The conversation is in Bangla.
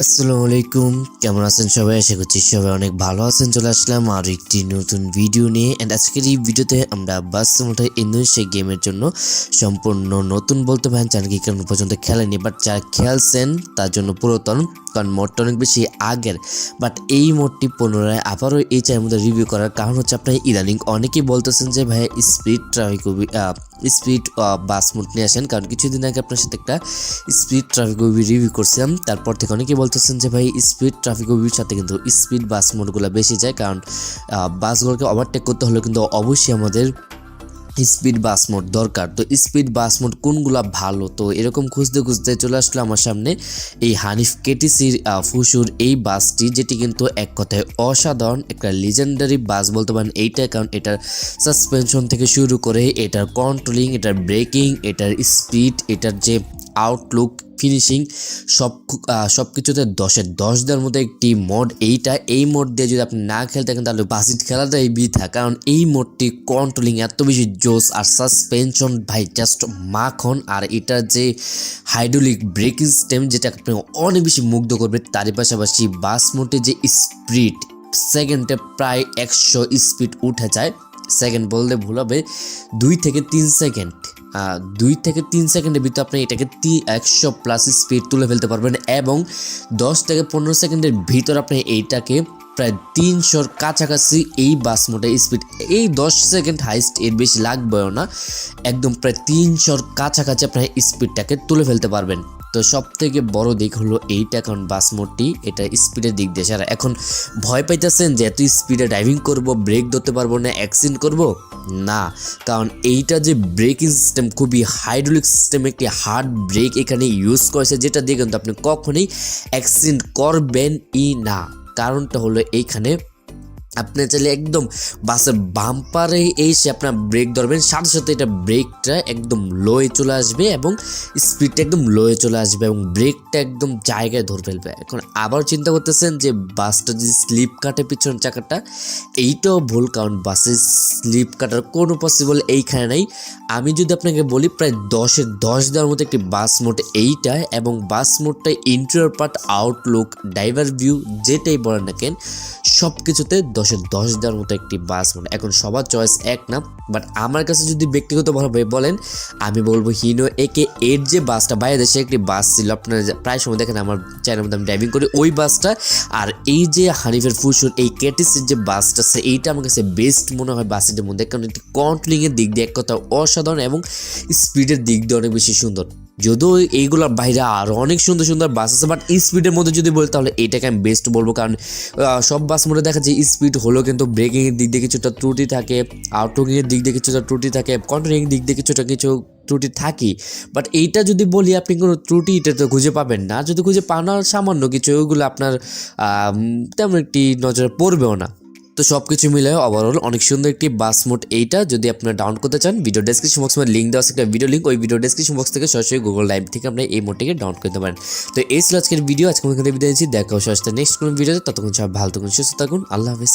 আসসালামু আলাইকুম, কেমন আছেন সবাই? আশা করছি সবাই অনেক ভালো আছেন। চলে আসলাম আর একটি নতুন ভিডিও নিয়ে। অ্যান্ড আজকের এই ভিডিওতে আমরা বাস সিমুলেটর ইন্দোনেশিয়া গেমের জন্য সম্পূর্ণ নতুন বলতে পারেন, চ্যানেল কি কারণ পর্যন্ত খেলেনি, বাট যারা খেলছেন তার জন্য পুরাতন, কারণ মোডটা অনেক বেশি আগের। বাট এই মোডটি পুনরায় আবারও এই চ্যানেলের মধ্যে রিভিউ করার কারণ হচ্ছে আপনার ইদানিং অনেকেই বলতেছেন যে ভাই স্পিড ট্রাফিক স্পিড বাস মোড নিয়ে আসেন, কারণ কিছুদিন আগে আপনার সাথে একটা স্পিড ট্রাফিক রিভিউ করছিলাম। তারপর থেকে অনেকেই বলতেছেন যে ভাই স্পিড ট্রাফিক সাথে কিন্তু স্পিড বাস মোডগুলো বেশি যায়, কারণ বাসগুলোকে ওভারটেক করতে হলে কিন্তু অবশ্যই আমাদের স্পিড বাস মোড দরকার। তো স্পিড বাস মোড কোনগুলা ভালো, তো এরকম খুঁজতে খুঁজতে চলে আসলো আমার সামনে এই হানিফ কেটিসির ফুসুর এই বাসটি, যেটি কিন্তু এক কথায় অসাধারণ একটা লিজেন্ডারি বাস বলতে পারেন এইটা, কারণ এটার সাসপেনশন থেকে শুরু করে এটার কন্ট্রোলিং, এটার ব্রেকিং, এটার স্পিড, এটার যে আউটলুক, ফিনিশিং, সব কিছুতে 10-এর 10 দেওয়ার মতো একটি মোড এইটা। এই মোড দিয়ে যদি আপনি না খেলতে থাকেন তাহলে বাসিট খেলাটাই বৃথা, কারণ এই মোডটি কন্ট্রোলিং এত বেশি জোস আর সাসপেনশন ভাই জাস্ট মাখন। আর এটার যে হাইড্রোলিক ব্রেকিং সিস্টেম যেটা আপনি অনেক বেশি মুগ্ধ করবে, তারই পাশাপাশি বাস মোডে যে স্পিড সেকেন্ডে প্রায় 100 স্পিড উঠে যায়। সেকেন্ড বললে ভুল হবে, 2 থেকে 3 সেকেন্ড, 2 থেকে 3 সেকেন্ডের ভিতরে আপনি এটাকে 100+ স্পিড তুলে ফেলতে পারবেন, এবং 10 থেকে 15 সেকেন্ডের ভিতর আপনি এইটাকে প্রায় 300-র কাছাকাছি এই বাস মোডে স্পিড, এই 10 সেকেন্ড হাইস্ট, এর বেশি লাগবেও না, একদম প্রায় 300-র কাছাকাছি আপনার স্পিডটাকে তুলে ফেলতে পারবেন। তো সব থেকে বড় দিক হলো এইটা, কারণ বাস মোডটি এটা স্পিডের দিক দিয়ে সারা। এখন ভয় পাইতেছেন যে এত স্পিডে ড্রাইভিং করব, ব্রেক ধরতে পারবো না, অ্যাক্সিডেন্ট করব না, কারণ এইটা যে ব্রেকিং সিস্টেম খুবই হাইড্রোলিক সিস্টেম, একটি হার্ড ব্রেক এখানে ইউজ করেছে, যেটা দিয়ে কিন্তু আপনি কখনোই অ্যাক্সিডেন্ট করবেনই না। কারণটা হলো এইখানে আপনি চাইলে একদম বাসের বাম্পারে এসে আপনার ব্রেক ধরবেন, সাথে সাথে এটা ব্রেকটা একদম লোয়ে চলে আসবে এবং স্পিডটা একদম লোয়ে চলে আসবে এবং ব্রেকটা একদম জায়গায় ধরে ফেলবে। এখন আবার চিন্তা করতেছেন যে বাসটা যদি স্লিপ কাটে পিছনের চাকাটা, এইটাও ভুল, কারণ বাসে স্লিপ কাটার কোনো পসিবল এইখানে নেই। আমি যদি আপনাকে বলি প্রায় 10-এর 10 দেওয়ার মতো একটি বাস মোড এইটা, এবং বাস মোডটা interior part, outlook, driver view, যেটাই বলেন না কেন সব কিছুতে 10-এর 10 দেওয়ার মতো একটি বাস মোড। এখন সবার চয়েস এক না, বাট আমার কাছে যদি ব্যক্তিগতভাবে বলেন, আমি বলবো হিনো AK8 যে বাসটা, বাইরে দেশে একটি বাস ছিল, আপনারা প্রায় সময় দেখেন আমার চ্যানেলের মধ্যে আমি ড্রাইভিং করি, ওই বাসটা। আর এই যে হানিফের ফুসুর এই কেটিসির যে বাসটা আছে, এইটা আমার কাছে বেস্ট মনে হয় বাসের মধ্যে, কারণ একটি কন্ট্রোলিংয়ের দিক দিয়ে এক কথা অসাধারণ এবং স্পিডের দিক দিয়ে অনেক বেশি সুন্দর। যদিও এইগুলোর বাইরে আরও অনেক সুন্দর সুন্দর বাস আছে, বাট স্পিডের মধ্যে যদি বলি তাহলে এইটাকে আমি বেস্ট বলবো, কারণ সব বাস মোডে দেখা যায় স্পিড হলেও কিন্তু ব্রেকিংয়ের দিক দিয়ে কিছুটা ত্রুটি থাকে, আউটলুকিংয়ের দিক দিয়ে কিছুটা ত্রুটি থাকে, কন্ট্রোলিংয়ের দিক দিয়ে কিছু ত্রুটি থাকি। বাট এইটা যদি বলি আপনি কোনো ত্রুটি এটা তো খুঁজে পাবেন না, যদি খুঁজে পান সামান্য কিছু, ওইগুলো আপনার তেমন একটি নজরে পড়বেও না। তো সব কিছু মিলে ওভারঅল অনেক সুন্দর একটি বাস মোড এইটা। যদি আপনারা ডাউনলোড করতে চান, ভিডিও ডেসক্রিপশন বক্সে লিঙ্ক দেওয়া আছে একটা ভিডিও লিঙ্ক, ওই ভিডিও ডেসক্রিপশন বক্স থেকে সরাসরি গুগল লাইভ থেকে আপনি এই মোডটিকে ডাউনলোড করতে পারেন। তো এই ছিল আজকের ভিডিও, আজকে এখানে বিদায় নিচ্ছি, দেখা হচ্ছে নেক্সট কোনো ভিডিওতে। ততক্ষণ সব ভালো থাকুন, সুস্থ থাকুন, আল্লাহ হাফেজ।